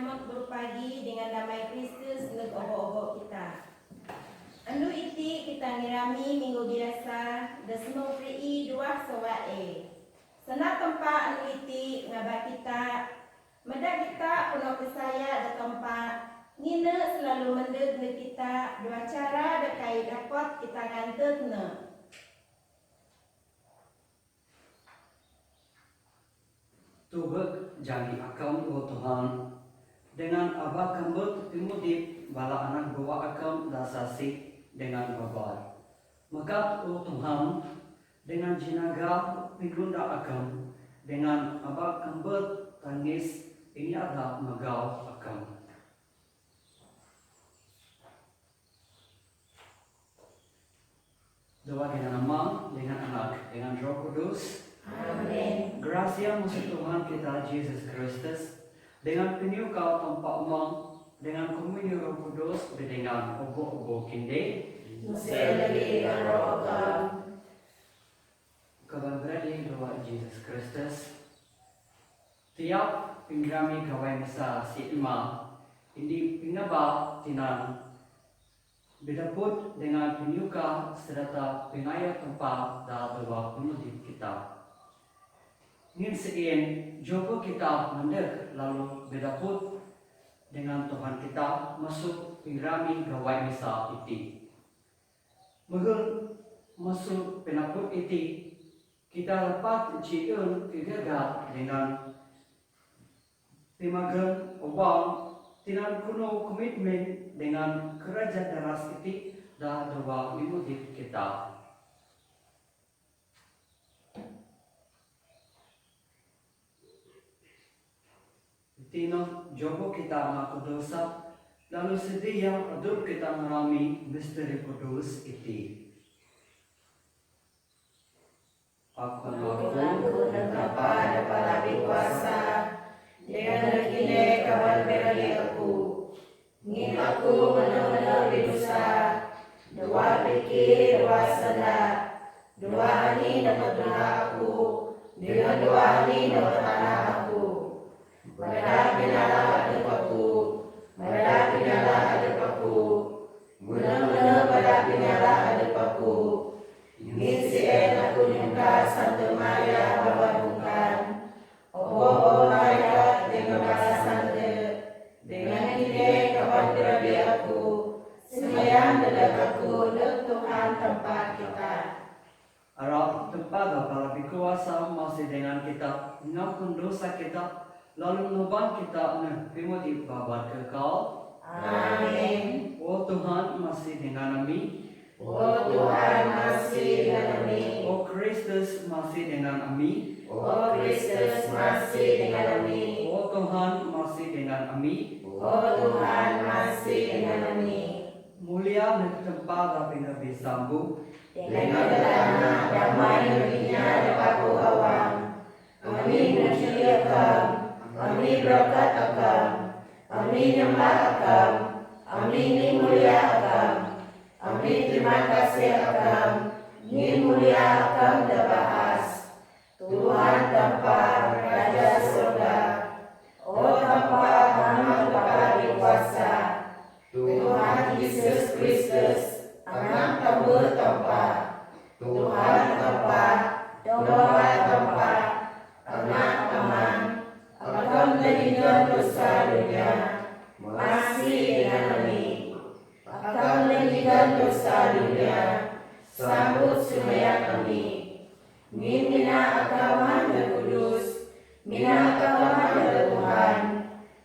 selamat berpagi dengan damai Kristus neg obo-obo kita. Anu iti kita nirami minggu biasa desmo pri dua sowae. Senat tempat anu iti ngaba kita meda kita kuno kesaya da tempat ngine selalu mendeg ne kita dua cara dekai dapat kita gantegne. Tubek jadi akam o Tuhan dengan abah kambut timudip bala anak buah akam dasasi dengan babar. Maka o Tuhan dengan jinaga pigunda akam dengan abah kambut tangis ini ada magau akam. Doa dengan nama, dengan anak, dengan Roh Kudus. Amin. Gracia musuh Tuhan kita Yesus Kristus dengan penyuka tanpa umang dengan komunion Roh Kudus dengan obo-obo kinde Selagi dengan roh agam. kabar beradi doa Yesus Kristus tiap pinggami kawai misa si ima ini pingaba tinan bidaput dengan penyuka serta pengayat tempat dan doa penudip kita. Ngin sein jogo kita mendek lalu bedaput dengan Tuhan kita masuk pingrami gawai misa iti. Mungkin masuk penaput iti kita dapat cium kegagal dengan timagan obang tinan kuno komitmen dengan kerajaan daras iti dan doa imudip kita. Tino jogo kita mengaku dosa, lalu sedia hidup kita mengalami misteri kudus iti. Aku Aku netapa dapat lebih kuasa dengan regine kawan berani aku. Ngin aku benar-benar berdosa. Dua pikir, dua sendak. Dua ani dapat benar aku. Dengan dua ani dapat tanah aku. Mereka pinala ada paku, mereka pinala ada paku, guna-guna pada pinala ada paku. Ngisi aku nyungka Santa Maria bawa bukan, oh malaikat dengan bahasa sante, dengan ide kawan berabi aku, semayang dekat aku dek Tuhan tempat kita. Arab tempat dapat lebih kuasa masih dengan kita mengampun dosa kita. Lalu menubah kita menerima babar kekal. Amin. Oh Tuhan masih dengan kami. Oh Tuhan masih dengan kami. Oh Kristus masih dengan kami. Oh Kristus masih dengan kami. Oh Tuhan masih dengan kami. Oh Tuhan masih dengan kami. Mulia di tempat tapi nabi sambu. Dengan dana damai dunia dapat awam. Kami mensyukurkan. Kami berkat akam, kami nyembah akam, kami mulia akam, kami terima kasih akam, ingin mulia akam debahas. Tuhan tanpa Raja Surga, oh tanpa nama Bapa kuasa, Tuhan Yesus Kristus, anak tamu tanpa, Tuhan tanpa, doa tanpa, anak aman. Akan meninggal dosa dunia masih dengan kami. Akan meninggal dosa dunia sambut semaya kami. Mina akaman dan kudus, mina akaman dan Tuhan,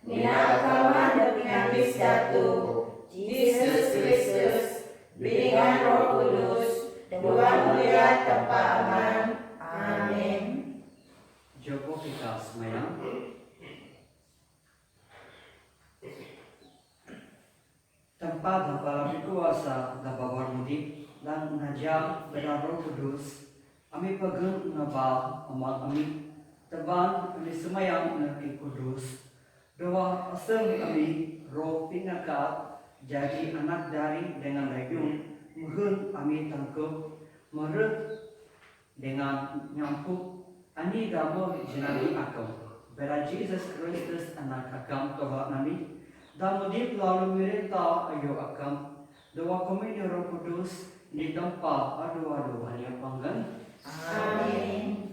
mina akaman dan pengamis datu, Yesus Kristus, dengan Roh Kudus, dua mulia tanpa aman. Amin. Jogo kita semayang. Tempat dapat lebih kuasa dapat bermudik dan mengajar dengan Roh Kudus. Kami pegang nabal amal kami teban kami semayang menerki kudus. Doa asal kami roh pinakat jadi anak dari dengan rayung. Mohon kami tangkup merut dengan nyampuk ani gambar jenami akam. Bela Jesus Kristus anak akam Tuhan nami, dan mudip lalu merintah ayo akam, doa kami di Roh Kudus di tempat adu-adu hanya panggan. Amin.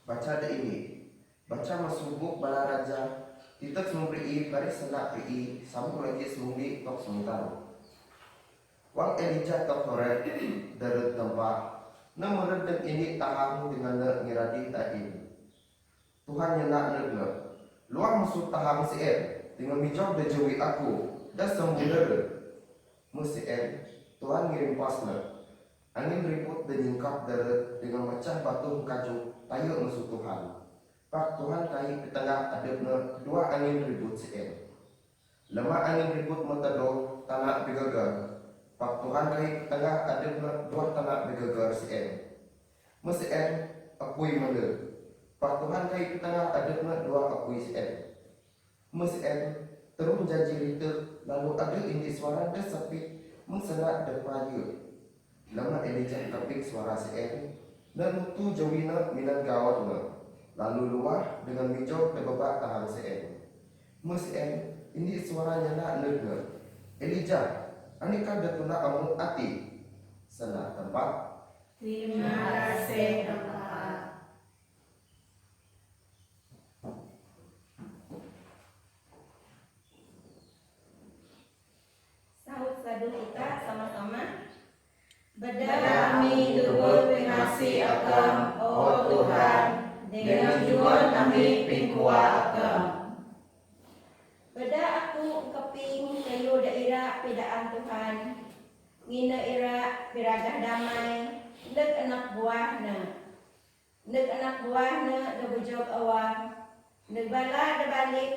Baca ada ini. Baca masubuk bala raja. Titak semubri baris senak pi samu lagi semubri tok sementara. Wang Elijah tok horet darut tempat. Namun dan ini tahang dengan ngiradi tain. Tuhan nyenak nerna. Luang masuk tahang sier dengan mijau dejawi aku. Dah sembuh musier Tuhan ngirim pasna. Angin ribut dan nyingkap darat dengan mecah batu kajuk tayo masuk Tuhan. Pak Tuhan kai di tengah adabna dua angin ribut sier. Lama angin ribut metado tanah begagar. Pak Tuhan kai di tengah adabna dua tanah begagar sier. Musier apui mana. Pak Tuhan kai di tengah adabna dua apui sier. Musier terus janji rita lalu ada ini suara desapi mengsenak depayu. Lama Elijah kepik suara sier dan mutu jawina minan gawatna. Lalu luah dengan mijau terbebak tahan sier. Musier ini suaranya nak nerna. Elijah, anikah datuna amun ati. Senang tempat. Terima kasih tempat. Sahut sadu kita sama-sama. Kami tubuh pengasih Akam, oh Tuhan, dengan jual kami pingkua Akam. Beda aku keping kayu daerah pedaan Tuhan, ngina ira piragah damai, nek anak buahna, debujog awang, nek bala debalik,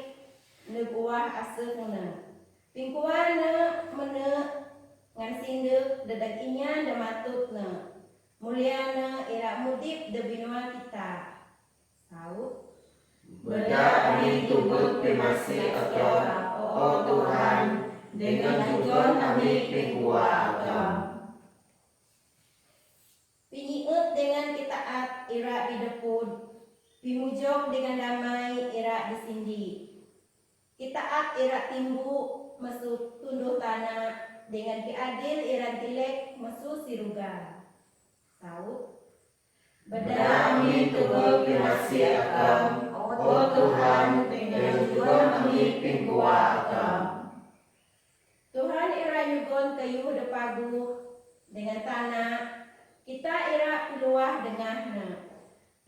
nek buah asukna, pingkuana mene ngan sinduk dedakinya dematutna, muliana ira mudip de binua kita. Saut. Beda kami tubuh primasih Akam, oh Tuhan, dengan tujuan kami pingkua Akam. Pinyiut dengan kitaat ira bidepud, pimujog dengan damai ira disindi. Kitaat ira timbu masuk tunduh tanah, dengan kiadil ira tilek masuk siruga. Saut. Beda kami tubuh primasih Akam, oh Tuhan, dengan tujuan kami pingkua Akam. Tuhan ira nyugon kayu depagu dengan tanah, kita ira piluah dengahna.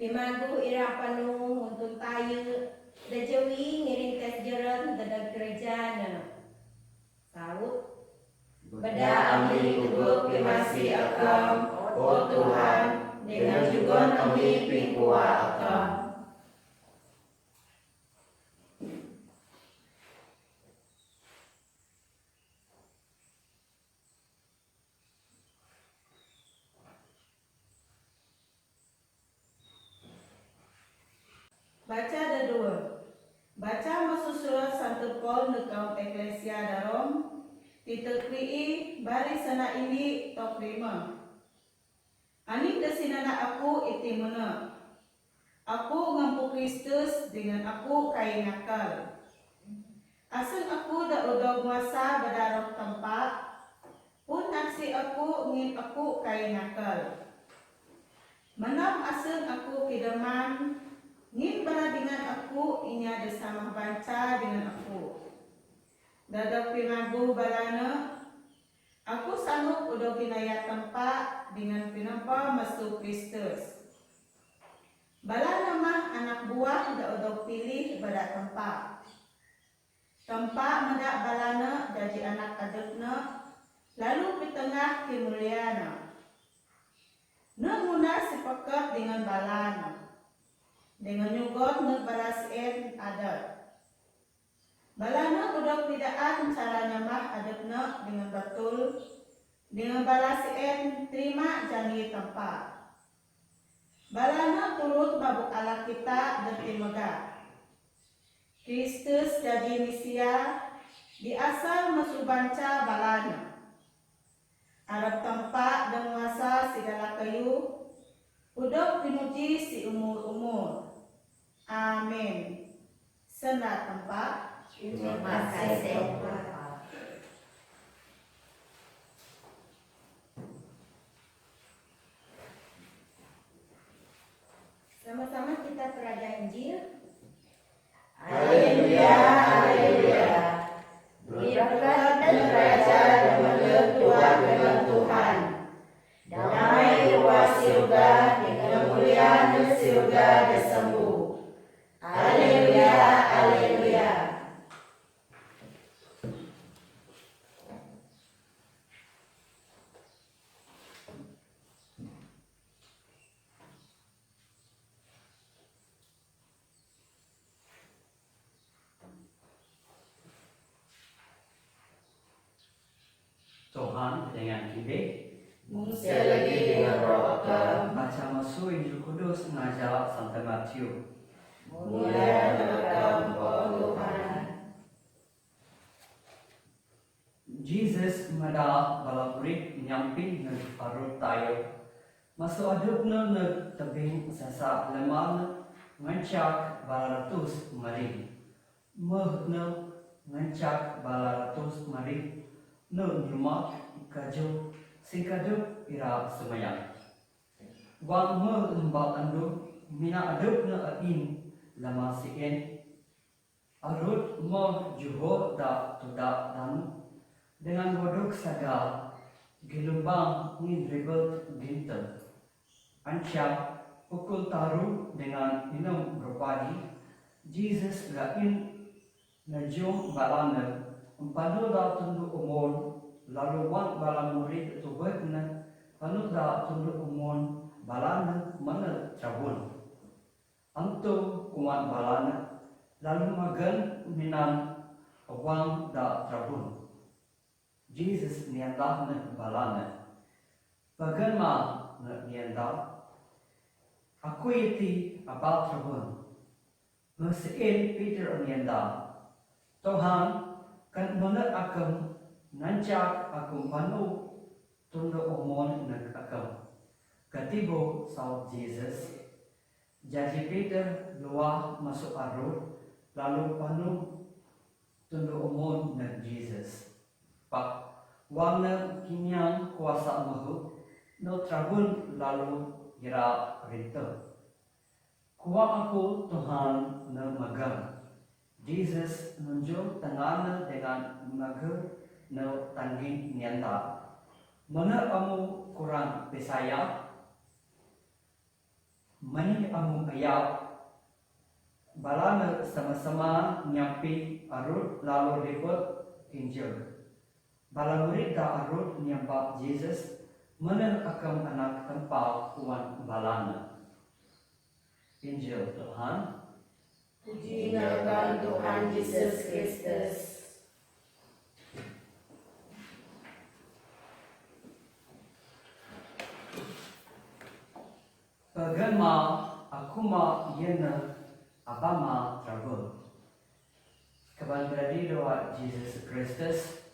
Pimagu ira panung untuk tayu, dejawi ngirintes jeren dedag gerejana. Saut. Beda kami tubuh primasih Akam, oh Tuhan, dengan tujuan kami pingkua Akam. Baca ada dua. Baca masuk surat Santo Paul nekau Eklesia Darom. Titel kri'i bari sana ini tok 5. Anik desinana aku iti mana. Aku ngampu Kristus dengan aku kain nakal. Asal aku da udog masa badarok tempat. Pun aksi aku ngin aku kain nakal. Menam asal aku kidaman. Ngin bala dengan aku inya desamah banca dengan aku. Dadak pinagu balana, aku sanggup udah kinaya tempat dengan pinampa masuk Kristus. Balana mah anak buah da udah pilih pada tempat. Tempat medak balana jadi anak adekna, lalu pitengah kimuliana. Nemuna sepakat dengan balana, dengan nyugot nebalasien adat. Balana udah tidaan caranya mah adekna dengan betul, dengan balasien terima janji tempat. Balana turut babuk ala kita dan timega. Kristus jadi Mesia, di asal mesubanca balana. Arab tempat dan masa segala kayu, udok pinuji si umur-umur. Amin. Senat tempat. Terima kasih Bapa. Sama-sama kita peradah Injil. Haleluya, haleluya. Berkat dan raja dan menurut Tuhan dengan Tuhan. Damai di luar surga, dengan kemuliaan di surga dan sembuh. Haleluya, haleluya. Tuhan dengan kita Selagi dengan roh Tuhan, baca masuk Injil Kudus mengajar Santo Matius. mulia dalam Tuhan. Jesus mada bala murid menyamping na arut tayo. Masuk adukna na tebing sasa lemana ngancak bala ratus maring. Mahna ngancak bala ratus maring na nyumak kajo singkaduk ira semayang. Wang mbak andu mina adukna ain lama sien. Arut mo juho da tuda dan dengan waduk saga gelombang ni ribet ginter. Ancap pukul taru dengan minum berpadi, Jesus lain najum balana empanu da tundu umur lalu wan bala murid tu berkena panu da tundu umur balana mana cabun. Antu kuman balana lalu magan minam wang da cabun. Jesus niandah na balana. Paganma na niandah. Aku iti abal trabun. Ngesein Peter niandah. Tuhan kan mana akam nancak akum panu tunda umon na akam. Katibo saud Jesus. Jadi Peter luah masuk arut lalu panu tunda umon na Jesus. Pak warna kinyang kuasa mahu no trabun lalu ira rinta. Kuat aku Tuhan na magang. Jesus nunjuk tangan dengan magang na tanggi nyata. Mana amu kurang pesaya, mani amu ayat. Balana sama-sama nyampi arut lalu ribut Injil. Bala murid da arut nyampak Jesus mana akan anak tempat kuan balana. Injil Tuhan. Puji nama Tuhan Yesus Kristus. Pagama aku ma yena abama trouble. Kaban beradi doa Jesus Kristus.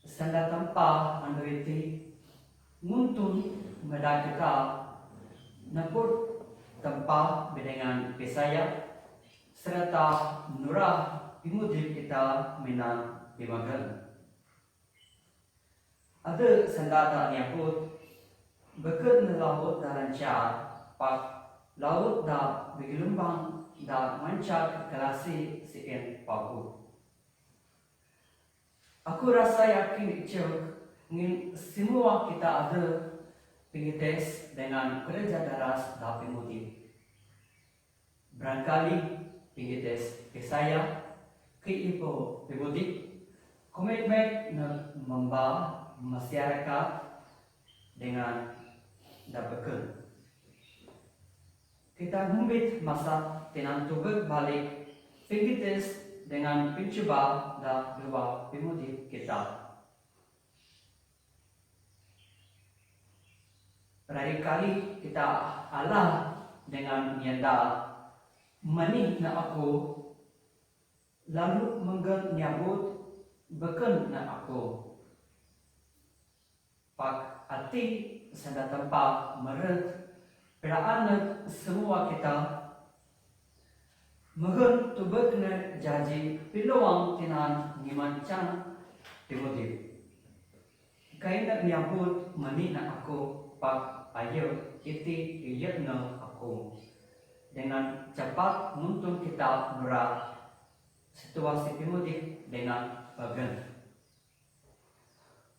Sanda tanpa anu iti nguntun medakita naput tanpa dengan pesaya serta nurah pimudip kita minang pimagan. Ada sandata nyaput bekerja na laut da lancar pak laut da bergelombang da mancar kelasi sien pagu. Aku rasa yakin cek ngin semua kita ada pengetes dengan kerja daras da pemutih. Barangkali pengetes ke saya ke ibu pemutih komitmen na membawa masyarakat dengan dapat kita ngumbit masa tenang tubek balik pengetes dengan pencoba dan dua pemudi kita. Berkali kita Allah dengan nyenda Mani na ako, lalu menggan nyabut beken na ako. Pak ati sada tempat meret peraanak semua kita menggan tubek na jaji piluang tinan ngimancan Timothy. Kaya nyabut mani na ako, pak ayo iti iyat na ako. Dengan cepat nuntun kita nura situasi Timothy dengan bagan.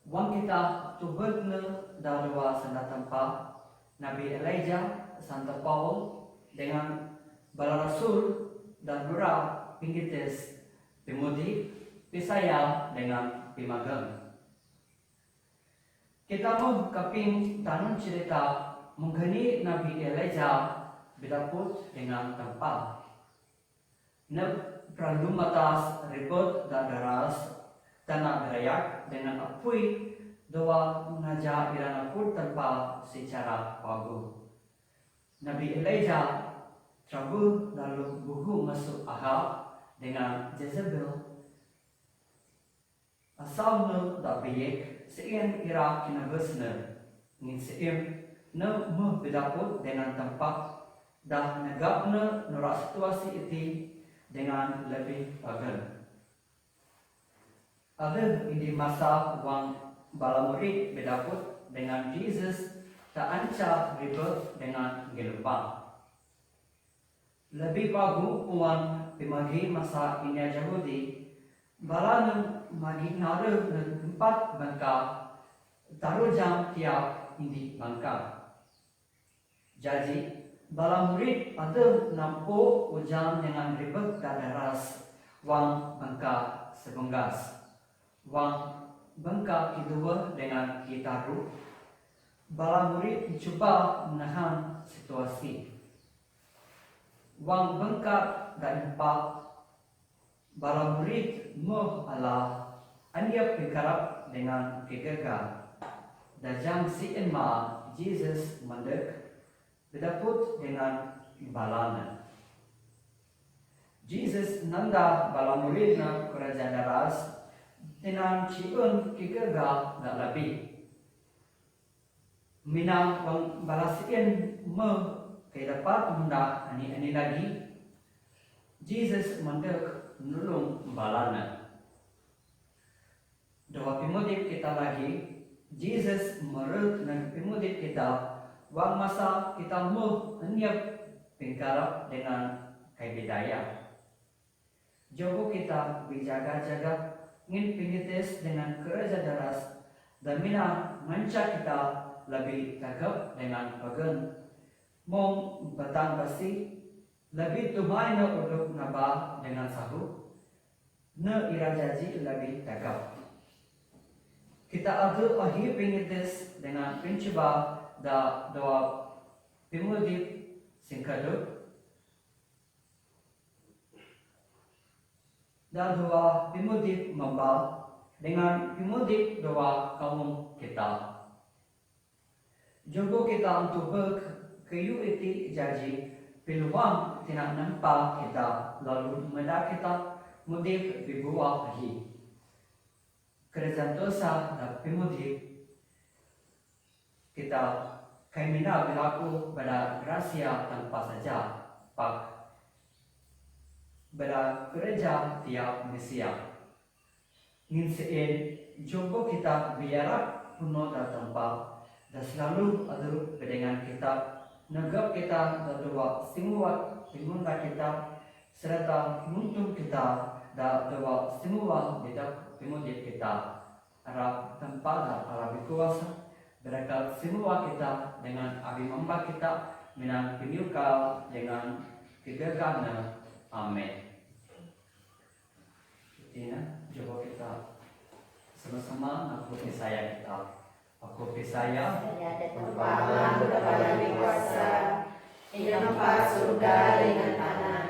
Wang kita tubekna darwa sanda tempat Nabi Elijah, Santa Paul dengan bala rasul dan nura pinggites Timothy pisaya dengan pimagang. Kita mau kaping tanun cerita mengenai Nabi Elijah bidaput dengan tempat. Nep perlu matas ribut dan deras tanah berayak dengan apui doa mengajar irana pur tempat secara bagus. Nabi Elijah trabu lalu buku masuk Ahab dengan Jezebel. Asalnya tak baik seien kira kena besner ngin seien ne meh bidaput dengan tempat dah negapna nura situasi itu dengan lebih bagus. Ada di masa wang bala murid bidaput dengan Jesus tak anca ribet dengan gelupang. Lebih bagus uang pemagi masa ini Yahudi bala magi ngaruh dan empat bangka taruh jam tiap indi bangka. Jadi bala murid ada nampu ujang dengan ribet dan deras wang bangka sebenggas. Wang bangka kedua dengan kitaru. Bala murid mencuba menahan situasi. Wang bangka dan empat bala murid ala ania berkarap dengan kegagal. Dajang si enma Jesus mandek bidaput dengan balana. Jesus nanda bala murid na kerajaan daras dengan ciun kegagal nak lebih. Minang balasien me kaya dapat munda ani lagi. Jesus mandek nulung balana. Doa pimudip kita lagi. Jesus merut dan pimudip kita. Wang masa kita mau niap pengkarap dengan kaibidaya. Jogo kita berjaga-jaga ngin pingites dengan kerja deras dan mina manca kita lebih tagap dengan bagan. Mong batang basi lebih tumai na uduk naba dengan sahu na irajaji lebih tagap. Kita ada ahi pingites dengan pencoba da doa pimudip singkado da doa pimudip mamba dengan pimudip doa kaum kita. Jogo kita untuk kayu iti jaji peluang tinang nampak kita lalu meda kita mudip bibuah ahi. Kerajaan dosa da pimudip kita kaimina berlaku pada gracia tanpa saja pak pada kerja tiap Mesia. Ngin sein jogo kita biarap puno da tempat dan selalu ada dengan kita negap kita dadua semua timunda kita serta nuntun kita dadua semua bedak timudi kita arah tempat dan arah berkuasa. Berkat semua kita dengan abimamba kita menang penyuka dengan kegagalan. Amin. Tina, coba kita sama-sama aku percaya kita. Aku percaya Bapa kepada kuasa yang nampak surga dengan tanah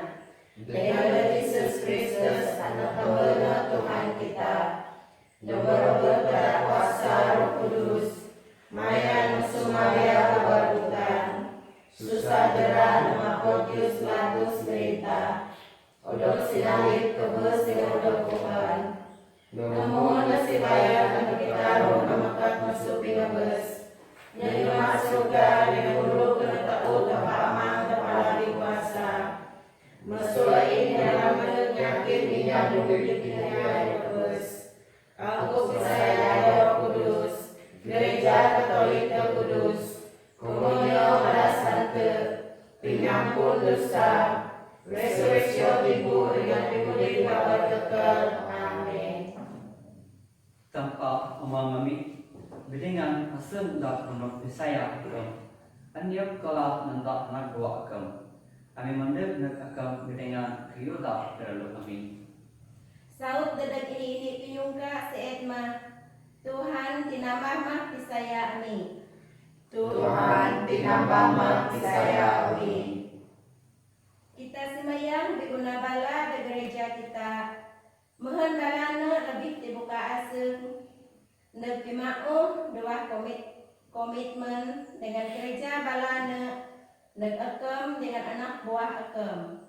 dengan Yesus Kristus anak kebenaran Tuhan kita yang berada kuasa Roh Kudus Mayan Sumaria kabar Tuhan susah derah nama Pontius Pilatus berita Namun nasibaya kami kita roh na makat masuk pingabes. Nyari masuk surga dengan dulu kena takut apa amang kepala kuasa. Masuk ini dalam penyakit minyak bukit minyak kebes. Aku percaya Roh Kudus, Gereja Katolik Kudus, komunyo pada sante, pengampun dosa, resurreksi tubuh dengan pemulih babat kekal. Amin. Tanpa memahami dengan asam dak menok saya akam. Anyap kala nandak nak dua akam. Kami mandek nak akam dengan kriyoda dalam kami. Saud dadag ini pinyungka si Edma. Tuhan tinambah mah pisaya amin. Tuhan tinambah mati saya amin. Kita semayang diguna bala di gereja kita. Mohon balana lebih dibuka aseng. Nepi mau dua komitmen dengan gereja balana. Neg akem dengan anak buah akem.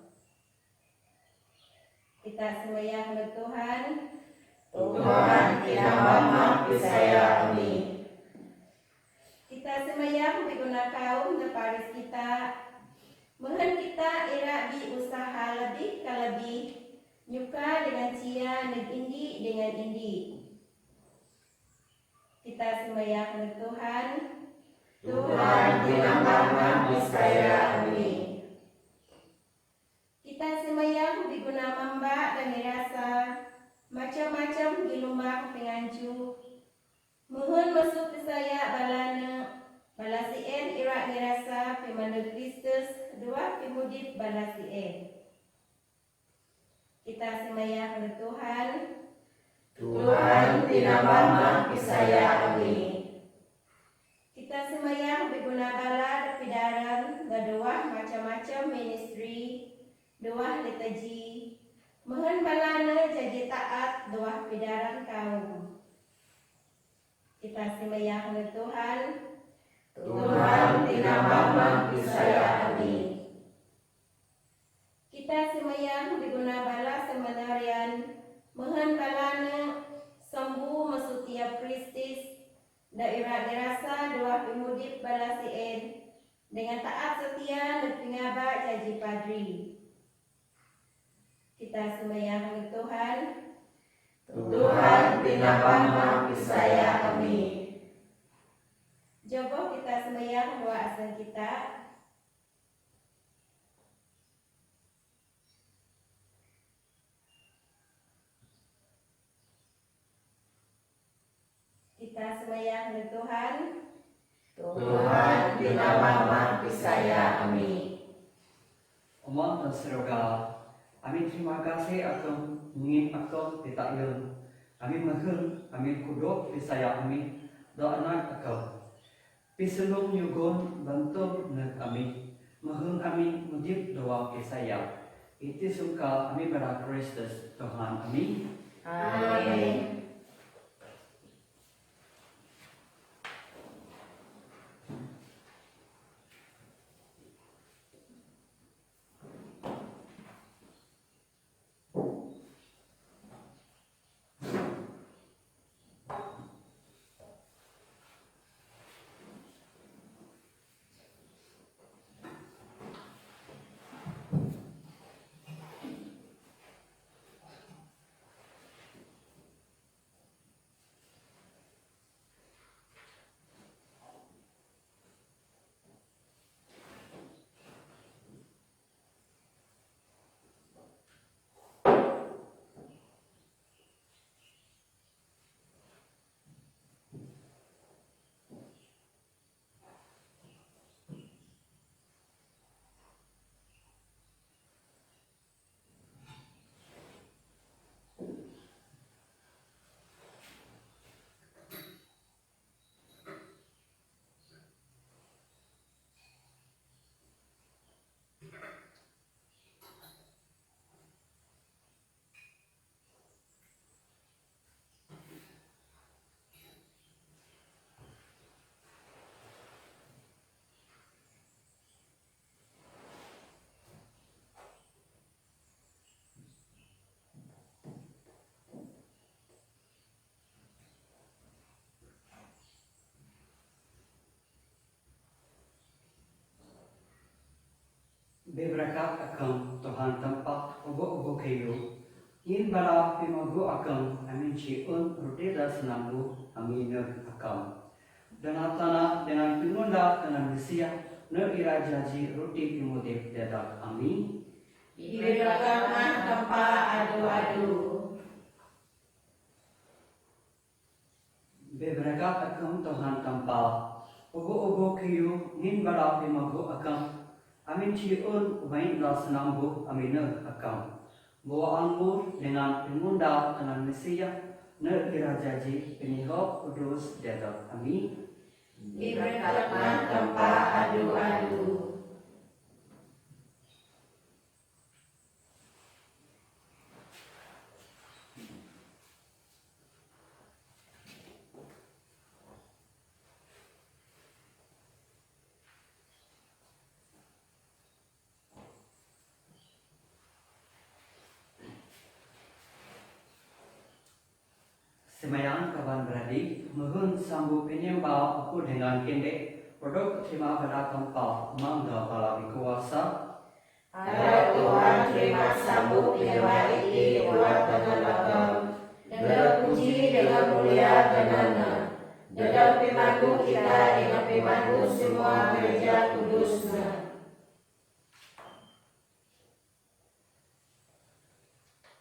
Kita semayang ke Tuhan. Tuhan tinambah mati saya amin. Kita semayang diguna kaum di Paris kita. Mohon kita ira di usaha lebih ke lebih. Nyuka dengan cia, neg indi dengan indi. Kita semayang ke Tuhan. Tuhan tinambah mati saya amin. Kita semayang diguna mamba dan dirasa macam-macam di rumah penganju. Mohon masuk ke saya balana balasien irak dirasa pemanda Kristus dua pemudip balasien. Kita semayang ke Tuhan. Tuhan tinambah mati saya amin. Kita semayang diguna bala dapidaran gadua macam-macam ministry. Dua liturgi, mohon balana jadi taat dua pidaran kaum. Kita semayang ke Tuhan. Tuhan tinambah mati saya amin. Kita semayang diguna bala semenarian, mohon balana sembuh masuk tiap Kristus. Daerah dirasa dua pemudip bala sien dengan taat setia nepingaba janji padri. Kita semayang ke Tuhan. Tuhan tinambah mati saya amin. Coba kita semayang doa asal kita. Kita semayang ke Tuhan. Tuhan tinambah mati saya amin. Omong dan surga. Amin terima kasih akan ingin akan kita yang kami mohon kami kudok pisaya kami doa anak akan pisulung yugon bantu nak kami mohon kami mujib doa pisaya itu suka kami pada Kristus Tuhan amin. Amin. Beberkat akam Tuhan tempat obo-obo kayu. In bala pimagu akam amin ciun rutida senambu amin akam. Dengan tanah dengan pingunda dengan Mesia ira jaji ruti pimudip dedak amin. Diberkatkan tanpa adu-adu. Beberkat akam Tuhan tempat obo-obo kayu. In bala pimagu akam amin ciun ubainda senambu amin akam. Bawa anggur dengan pengunda dengan Mesia ira jaji penihok kudus dedak amin. Diberkatkan tanpa adu-adu. Semayang kawan beradik, mohon sambut penyembah aku dengan kendek, produk terima pada tanpa mangga pala berkuasa. Harap Tuhan terima sambut penyembah ini buat teman-teman. Dengan puji dengan mulia kenana. Dalam pimandu kita dengan pimandu semua gereja kudusnya.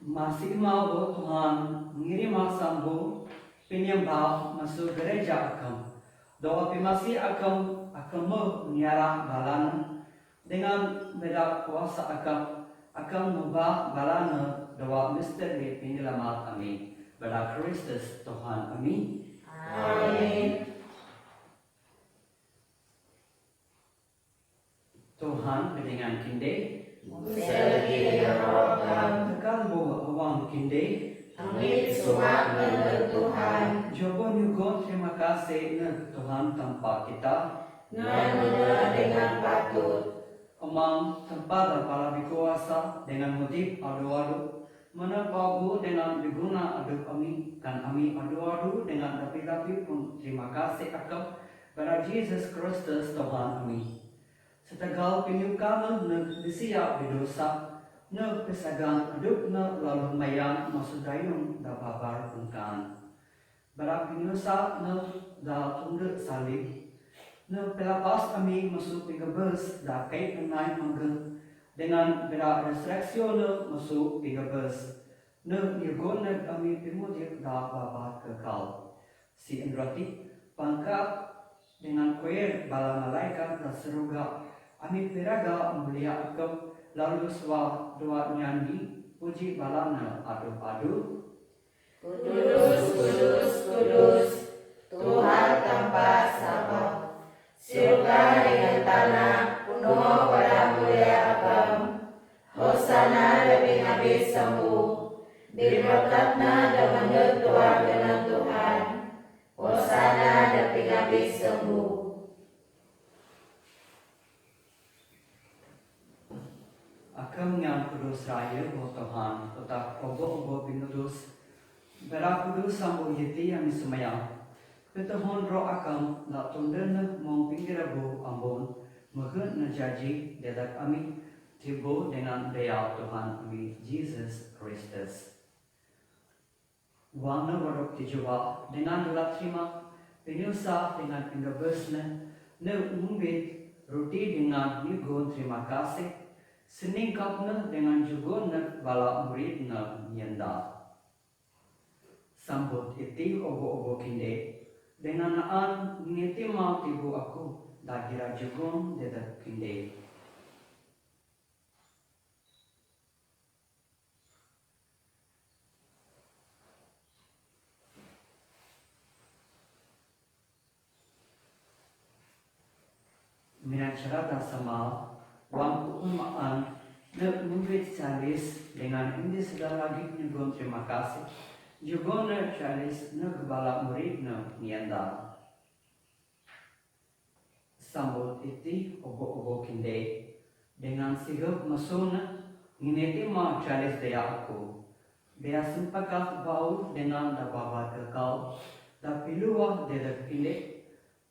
Masih mau Tuhan mengirim sambut penyembah masuk gereja akam. Doa masih akam menyiarah balan dengan beda kuasa akam mengubah balana doa misteri penyelamat amin. Pada Kristus Tuhan amin. Amin. Tuhan dengan kinde Selagi dengan roh kami. tekan bawa awang kinde. Amin semua kehendak Tuhan. Coba nyugon terima kasih Tuhan tanpa kita. Nana dengan patut. Omang tempat dan pala berkuasa dengan motif adu-adu. Mana babu dengan diguna adu kami kan kami adu-adu dengan rapi-rapi pun terima kasih akam pada Yesus Kristus Tuhan kami. Setegal penyukaman Mesia berdosa na kesagang aduk na lalu mayan masudayong da babar pungkan. Bara pinusa na da tunduk salib na pelapas kami masuk pigabes da kay penay manggang dengan bera resurreksyon na masuk pigabes na yagon na kami pimudik da babar kekal. Si Enrati pangkat dengan kuyer bala malaikat da seruga amin piraga mulia akam lalu swa doa nyanyi puji balana adu-adu. Kudus, kudus, kudus, Tuhan tanpa sama. Surga dengan tanah penuh pada mulia agam. Hosana lebih habis sembuh. Diberkatna dengan doa dengan Tuhan. Hosana lebih habis sembuh. Akam yang kudus raya bo Tuhan tetap obo-obo pinudus. Bera kudus sambo yeti yang semayang. Petahon roh akam na tundan mong pinggirabu ambon. Mungkin najaji dedak kami tibo dengan daya Tuhan kami Jesus Kristus. Wana warok tijawa dengan dula terima penyusa dengan pinggabesna na umbit roti dengan nigon terima kasih. Seningkapna dengan jugona bala muridna nyenda. Sambut iti obo-obo kinde dengan naan ngiti mau tibu aku dagira jugon dedak kinde. Minat syarata sama Wang umaan na memberi Charles dengan ini sudah lagi nyugun terima kasih. Juga na Charles na kebala murid na nianda. Sambut iti obo-obo kinde dengan sigap masuna nginiti ma Charles daya aku. Dia sempakah bau dengan da baba kekal da piluah dedak kinde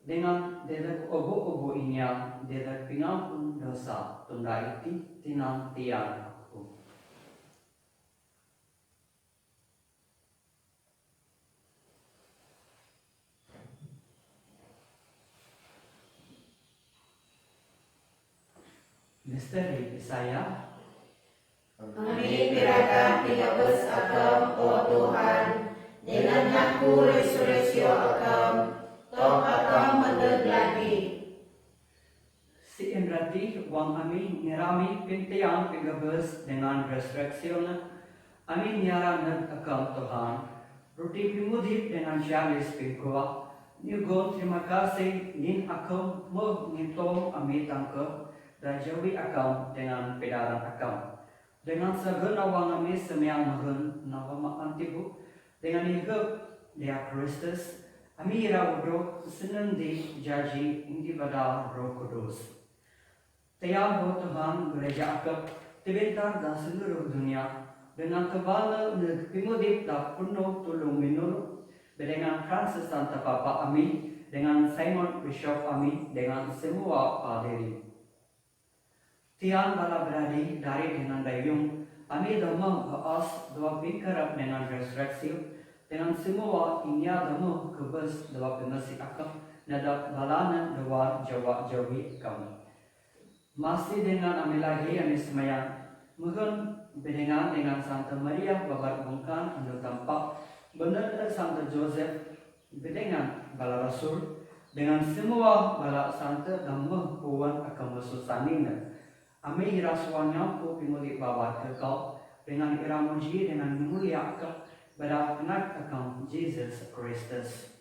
Dengan dedak obo-obo inya, dedak pingampun dosa, tunda iti tinang tiang aku. Misteri saya, Kami pirakan pinabes Akam, O Tuhan, dengan ngaku resurreksio Akam, tong Akam mendeg lagi. si Indrati wang ami nirami pintiang pigabes dengan resurrection, ami nyara nag akam Tuhan, roti pimudip dengan syalis pingkuah, nyugon terima kasih nin akam mo ngitong ami tangke, dan jawi akam dengan pedaran akam. Dengan segala wang ami semyang mahun nama antibu, dengan hidup dia Kristus, ami ira udok senendi jaji indi pada Roh Kudus. Tiang ho Tuhan gereja akap tebentar dan seluruh dunia dengan kebala pimudip dan penuh tulung minul dengan Francis Santa Papa ami, dengan Simon Bishop ami, dengan semua paderi. Tiang bala beradi dari dengan dayung, ami dama baas dua pingkarap dengan resurreksi, dengan semua inya dama kebes dua penasi akam, nadak balana dua jawa jawi kami. Masih dengan ami lagi ami semayang, mohon bedengan dengan Santa Maria babat bungkan ando tampak, benar Santa Joseph, bedengan bala rasul, dengan semua bala Santa dama puan akan mesusanina. Ami iraswanya ku pinguli babat kekal, dengan iramuji dengan mulia ke pada anak akan Jesus Kristus.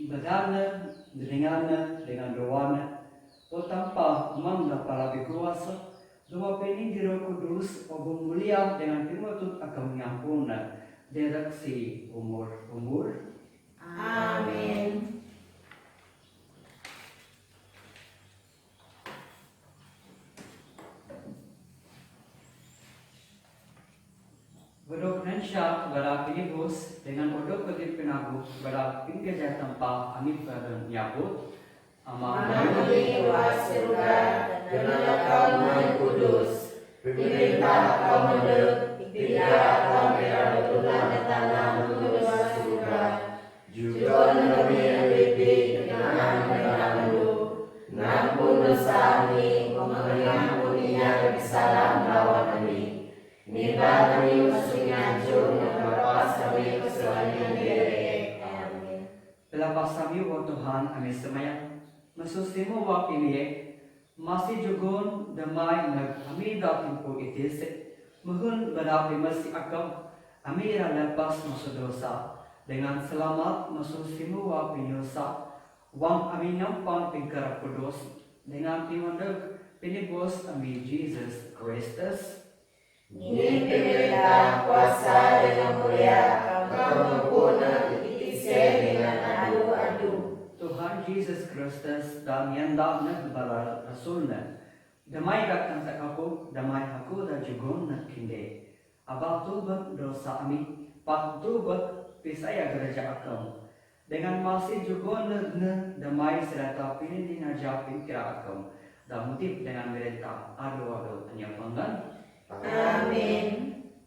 Bedana, dengan doana, o tanpa manda para berkuasa, dua pening di Roh Kudus, o mulia dengan firman akan mengampuna, dereksi umur. Amin. Bodok nensya pada pinibus dengan bodok ketip penabu pada pinggir tempat amik pada nyabut Menangani luas surga, dengan Akam Maha Kudus, perintah Akam mendeg, tidak Akam beraturan di tanah luas surga, juga lebih dengan menanggu, ngampun dosa kami, mengampuninya kesalahan lawan kami. Nibah kami masuk nganjur, lepas kami kesalahan diri. Amin. Lepas kami wa Tuhan kami semayang masusimu wa piliye masih jugun damai nag kami datimpu itis muhun berapi masih akam kami lepas masuk dosa dengan selamat masusimu wa pinyosa wang kami nyampang pingkar kudus dengan pimandag pinibos kami Jesus Kristus. Ini pemerintah kuasa dengan mulia, kamu puna itise dengan adu-adu. Tuhan Yesus Kristus dan yanda bala rasulna damai datang tak aku damai aku dan juga nak kinde abah tubat dosa kami pat tubat pisaya gereja akam dengan masih juga damai serta pilih di najapin kira akam dan mutip dengan mereka adu-adu penyampangan. Amin.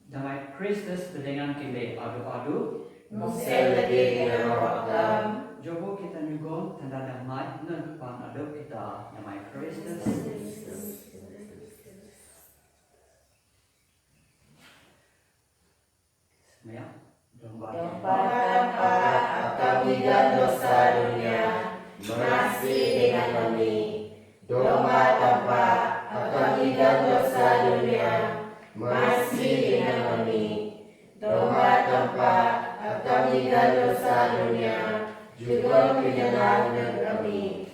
Damai Kristus dengan kinde adu-adu Musel lagi dengan roham. Jobo kita nyugon tanda damai pan adab kita damai Kristus. Semua domba. Tempat Akam hidup dosa dunia, masih dengan kami. Domba tempat Akam hidup dosa dunia, masih dengan kami. Domba tempat Akam hidup dosa dunia, juga penyelam kami.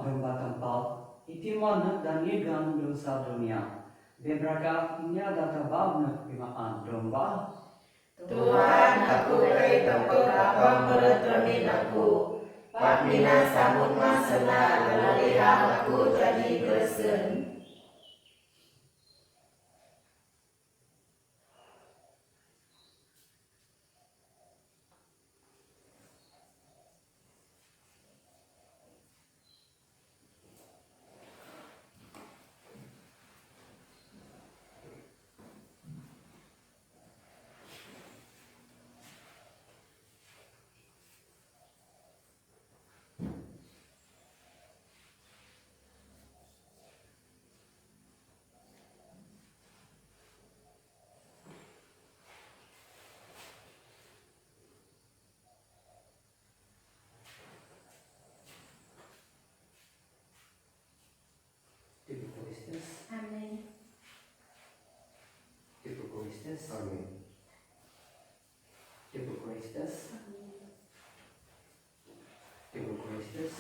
domba tempal, itiman dan nigan dosa dunia. Beberapa inya data pimaan domba. Tuhan, aku kay tempat abang meretonin aku. Pakmina sabun masena lalihang aku jadi geresen. Tipu Kristus, Amin. Tipu Kristus, Amin. Tipu Kristus, Tipu Kristus.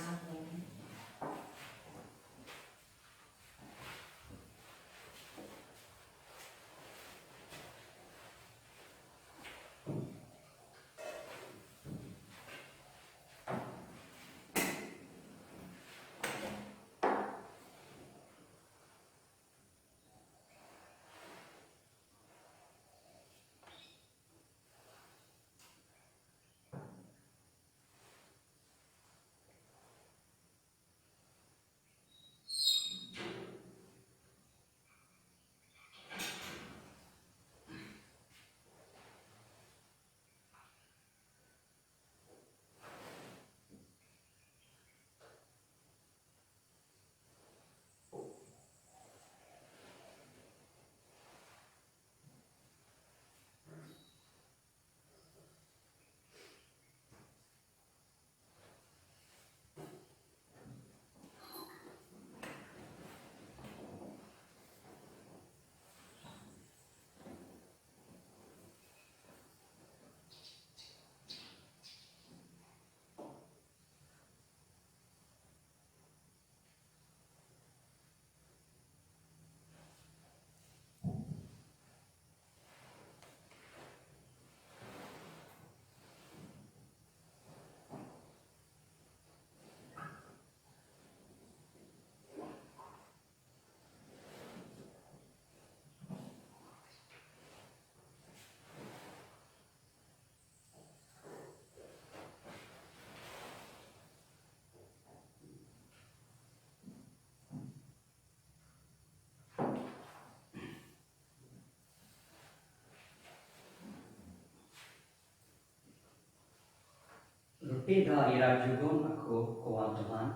Peda ira jugun aku kawan Tuhan.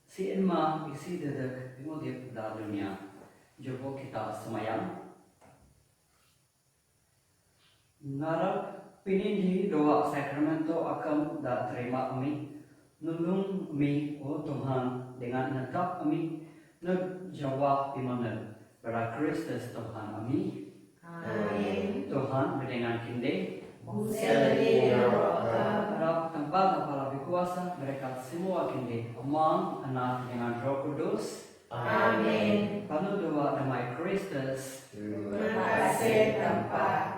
Si enma isi dedek imodip da dunia. Joko kita semayang. Narap pinindi doa sakramento akam da terima kami. Nulung kami, oh Tuhan, dengan netap kami nagjawab imanan. Pada Kristus Tuhan kami. Amin. Tuhan dengan kinde. Selagi rohka. Harap tempat kepala berkuasa mereka semua kini Amang, Anak dengan Roh Kudus. Amin. Penuh doa damai Kristus. Terima kasih tempat.